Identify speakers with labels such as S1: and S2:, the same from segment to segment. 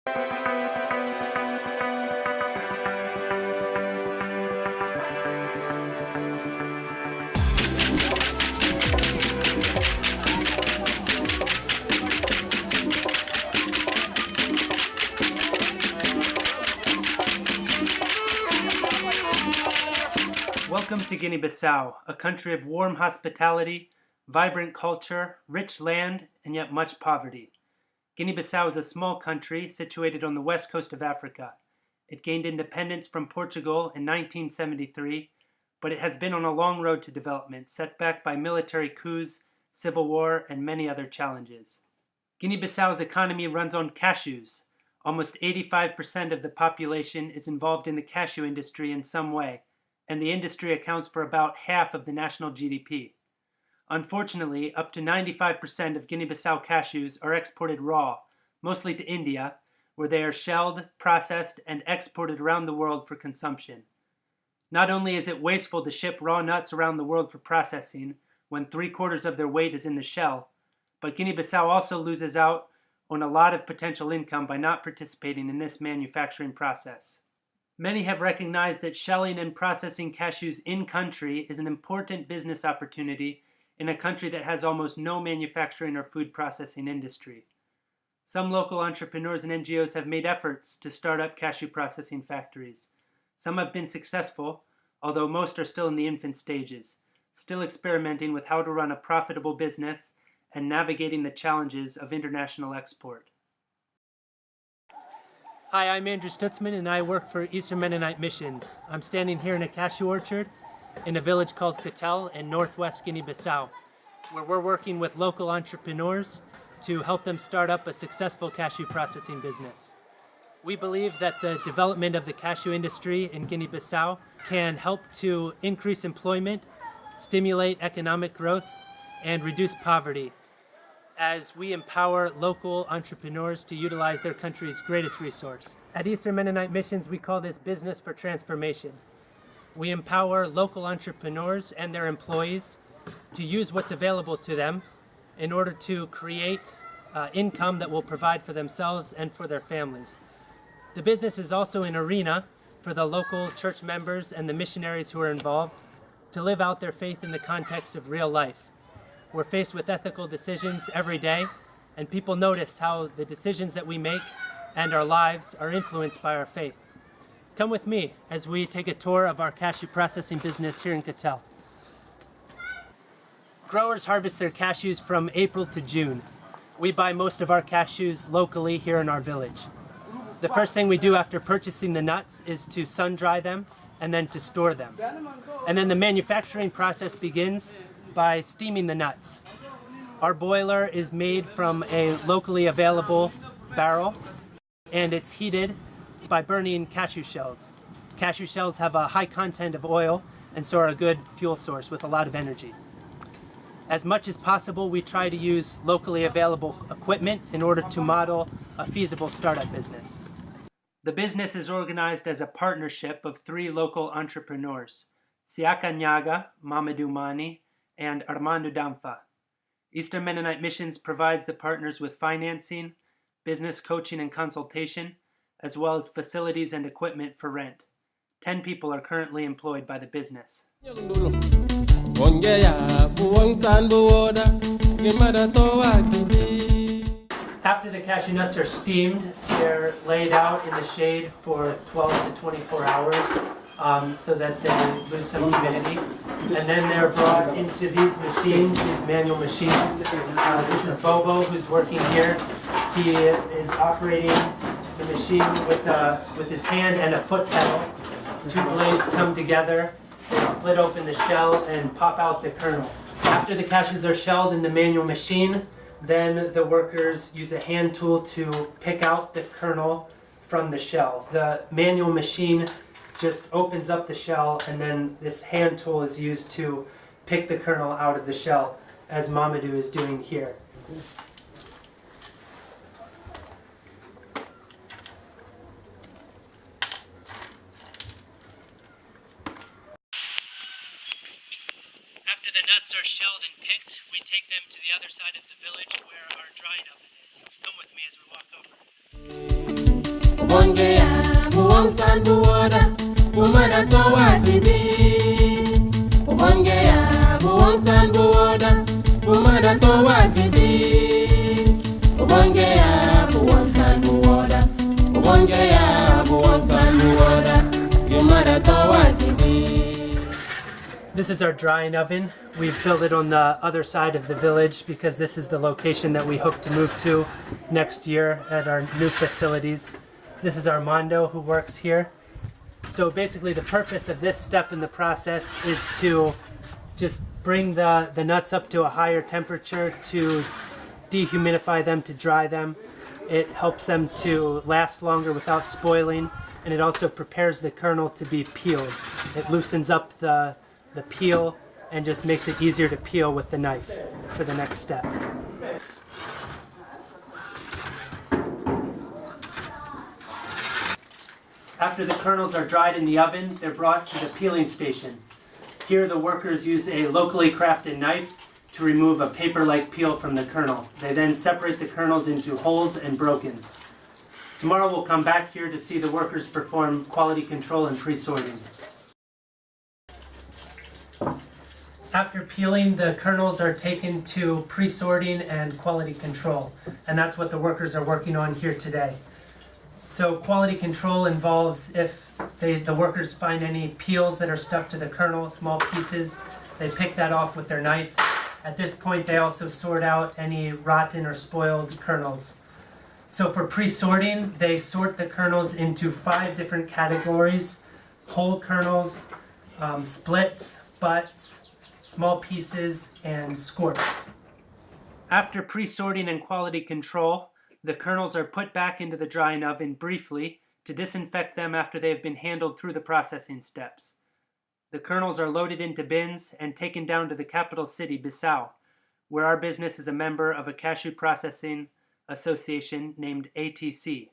S1: Welcome to Guinea-Bissau, a country of warm hospitality, vibrant culture, rich land, and yet much poverty. Guinea-Bissau is a small country situated on the west coast of Africa. It gained independence from Portugal in 1973, but it has been on a long road to development, set back by military coups, civil war, and many other challenges. Guinea-Bissau's economy runs on cashews. Almost 85% of the population is involved in the cashew industry in some way, and the industry accounts for about half of the national GDP. Unfortunately, up to 95% of Guinea-Bissau cashews are exported raw, mostly to India, where they are shelled, processed, and exported around the world for consumption. Not only is it wasteful to ship raw nuts around the world for processing, when 3/4 of their weight is in the shell, but Guinea-Bissau also loses out on a lot of potential income by not participating in this manufacturing process. Many have recognized that shelling and processing cashews in-country is an important business opportunity in a country that has almost no manufacturing or food processing industry. Some local entrepreneurs and NGOs have made efforts to start up cashew processing factories. Some have been successful, although most are still in the infant stages, still experimenting with how to run a profitable business and navigating the challenges of international export. Hi, I'm Andrew Stutzman and I work for Eastern Mennonite Missions. I'm standing here in a cashew orchard in a village called Catel in northwest Guinea-Bissau, where we're working with local entrepreneurs to help them start up a successful cashew processing business. We believe that the development of the cashew industry in Guinea-Bissau can help to increase employment, stimulate economic growth, and reduce poverty, as we empower local entrepreneurs to utilize their country's greatest resource. At Eastern Mennonite Missions, we call this business for transformation. We empower local entrepreneurs and their employees to use what's available to them in order to create income that will provide for themselves and for their families. The business is also an arena for the local church members and the missionaries who are involved to live out their faith in the context of real life. We're faced with ethical decisions every day, and people notice how the decisions that we make and our lives are influenced by our faith. Come with me as we take a tour of our cashew processing business here in Catel. Growers harvest their cashews from April to June. We buy most of our cashews locally here in our village. The first thing we do after purchasing the nuts is to sun dry them and then to store them. And then the manufacturing process begins by steaming the nuts. Our boiler is made from a locally available barrel, and it's heated by burning cashew shells. Cashew shells have a high content of oil and so are a good fuel source with a lot of energy. As much as possible, we try to use locally available equipment in order to model a feasible startup business. The business is organized as a partnership of 3 local entrepreneurs, Siaka Nyaga, Mamadou Mani, and Armando Damfa. Eastern Mennonite Missions provides the partners with financing, business coaching and consultation, as well as facilities and equipment for rent. 10 people are currently employed by the business. After the cashew nuts are steamed, they're laid out in the shade for 12 to 24 hours so that they lose some humidity. And then they're brought into these machines, these manual machines. This is Bobo, who's working here. He is operating the machine with his hand and a foot pedal. 2 blades come together, they split open the shell and pop out the kernel. After the cashews are shelled in the manual machine, then the workers use a hand tool to pick out the kernel from the shell. The manual machine just opens up the shell, and then this hand tool is used to pick the kernel out of the shell, as Mamadou is doing here. After the nuts are shelled and picked, we take them to the other side of the village where our drying oven is. Come with me as we walk over.
S2: Ubongea, buwangsan buwoda, bumada towa kidi. Ubongea, buwangsan buwoda, bumada towa kidi. Ubongea, buwangsan buwoda, ubongea, buwangsan buwoda, bumada towa kidi.
S1: This is our drying oven. We've built it on the other side of the village because this is the location that we hope to move to next year at our new facilities. This is Armando who works here. So basically the purpose of this step in the process is to just bring the nuts up to a higher temperature to dehumidify them, to dry them. It helps them to last longer without spoiling, and it also prepares the kernel to be peeled. It loosens up the peel and just makes it easier to peel with the knife for the next step. After the kernels are dried in the oven, they're brought to the peeling station. Here the workers use a locally crafted knife to remove a paper-like peel from the kernel. They then separate the kernels into wholes and brokens. Tomorrow we'll come back here to see the workers perform quality control and pre-sorting. After peeling, the kernels are taken to pre-sorting and quality control, and that's what the workers are working on here today. So quality control involves if the workers find any peels that are stuck to the kernel, small pieces, they pick that off with their knife. At this point, they also sort out any rotten or spoiled kernels. So for pre-sorting, they sort the kernels into 5 different categories: whole kernels, splits, butts, small pieces, and scorched. After pre-sorting and quality control, the kernels are put back into the drying oven briefly to disinfect them after they have been handled through the processing steps. The kernels are loaded into bins and taken down to the capital city, Bissau, where our business is a member of a cashew processing association named ATC.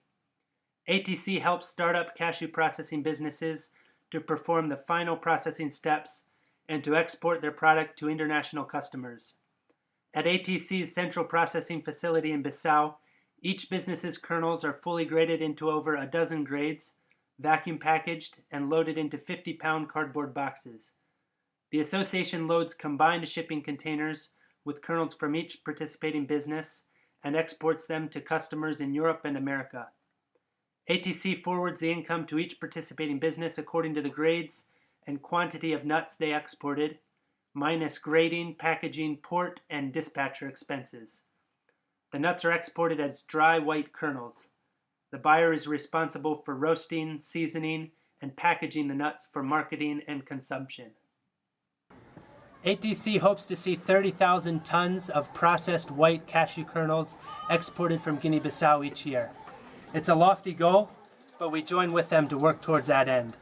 S1: ATC helps startup cashew processing businesses to perform the final processing steps and to export their product to international customers. At ATC's central processing facility in Bissau, each business's kernels are fully graded into over a dozen grades, vacuum packaged, and loaded into 50-pound cardboard boxes. The association loads combined shipping containers with kernels from each participating business and exports them to customers in Europe and America. ATC forwards the income to each participating business according to the grades and quantity of nuts they exported, minus grading, packaging, port, and dispatcher expenses. The nuts are exported as dry white kernels. The buyer is responsible for roasting, seasoning, and packaging the nuts for marketing and consumption. ATC hopes to see 30,000 tons of processed white cashew kernels exported from Guinea-Bissau each year. It's a lofty goal, but we join with them to work towards that end.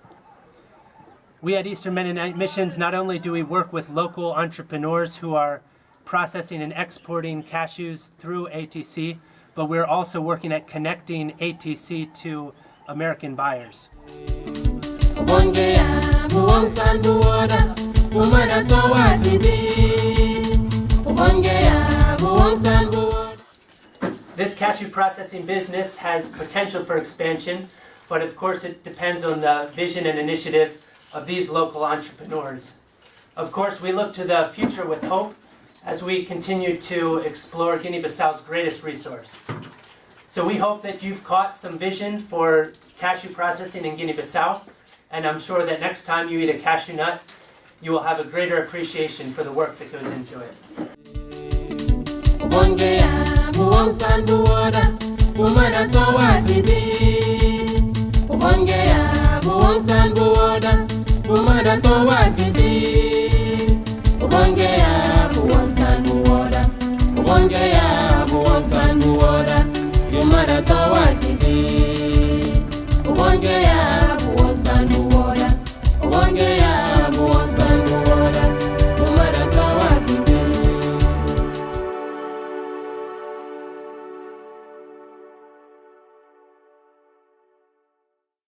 S1: We at Eastern Mennonite Missions, not only do we work with local entrepreneurs who are processing and exporting cashews through ATC, but we're also working at connecting ATC to American buyers. This cashew processing business has potential for expansion, but of course it depends on the vision and initiative of these local entrepreneurs. Of course, we look to the future with hope as we continue to explore Guinea-Bissau's greatest resource. So we hope that you've caught some vision for cashew processing in Guinea-Bissau, and I'm sure that next time you eat a cashew nut, you will have a greater appreciation for the work that goes into it.
S2: Ubongea